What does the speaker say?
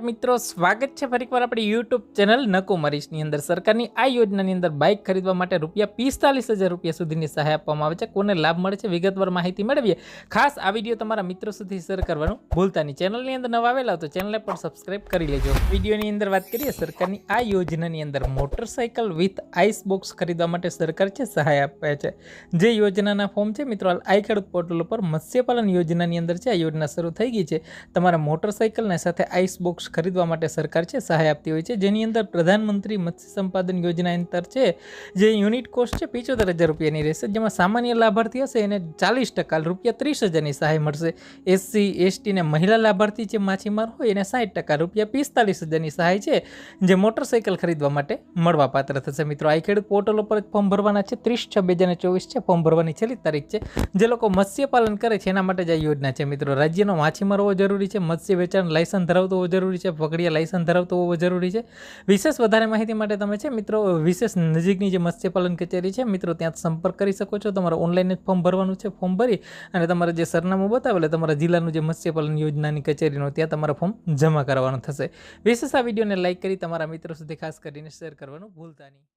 મિત્રો સ્વાગત છે ફરીકવાર આપણી યુટ્યુબ ચેનલ નકોમરીશની અંદર સરકારની આ યોજનાની અંદર બાઇક ખરીદવા માટે ₹45,000 સુધીની સહાય આપવામાં આવે છે. કોને લાભ મળે છે વિગતવાર માહિતી મેળવીએ. ખાસ આ વિડીયો તમારા મિત્રો સુધી શેર કરવાનું ભૂલતા નહીં. ચેનલની અંદર નવા આવેલા તો ચેનલને પણ સબસ્ક્રાઇબ કરી લેજો. વિડીયોની અંદર વાત કરીએ સરકારની આ યોજનાની અંદર મોટરસાઇકલ વિથ આઈસ બોક્સ ખરીદવા માટે સરકાર છે સહાય આપે છે. જે યોજનાના ફોર્મ છે મિત્રો આઈ ખેડૂત પોર્ટલ ઉપર મત્સ્યપાલન યોજનાની અંદર છે આ યોજના શરૂ થઈ ગઈ છે. તમારા મોટરસાઇકલને સાથે આઈસ બોક્સ ખરીદવા માટે સરકાર છે સહાય આપતી હોય છે. જેની અંદર પ્રધાનમંત્રી મત્સ્ય સંપાદન યોજના અંતર છે જે યુનિટ કોસ્ટ છે ₹75,000ની રહેશે. જેમાં સામાન્ય લાભાર્થી હશે એને 40% ₹30,000ની સહાય મળશે. એસસી એસટી ને મહિલા લાભાર્થી જે માછીમાર હોય એને 60% ₹45,000ની સહાય છે જે મોટરસાઇકલ ખરીદવા માટે મળવા પાત્ર થશે. મિત્રો આ ખેડૂત પોર્ટલ ઉપર ફોર્મ ભરવાના છે. 30/6/2024 છે ફોર્મ ભરવાની છેલ્લી તારીખ છે. જે લોકો મત્સ્યપાલન કરે છે એના માટે જ આ યોજના છે. મિત્રો રાજ્યનો માછીમાર હોવો જરૂરી છે. મત્સ્ય વેચાણ લાયસન્સ ધરાવતો હોવો જરૂરી છે. પકડીયા લાયસન્સ ધરાવતો હોવો જરૂરી છે. વિશેષ વધારે માહિતી માટે તમે છે મિત્રો વિશેષ નજીકની જે મત્સ્યપાલન કચેરી છે મિત્રો ત્યાં સંપર્ક કરી શકો છો. તમારે ઓનલાઈન જ ફોર્મ ભરવાનું છે. ફોર્મ ભરી અને તમારે જે સરનામું બતાવેલું તમારા જિલ્લાનું જે મત્સ્યપાલન યોજનાની કચેરીનું ત્યાં તમારે ફોર્મ જમા કરવાનું થશે. વિશેષ આ વિડીયોને લાઇક કરી તમારા મિત્રો સુધી ખાસ કરીને શેર કરવાનું ભૂલતા નહીં.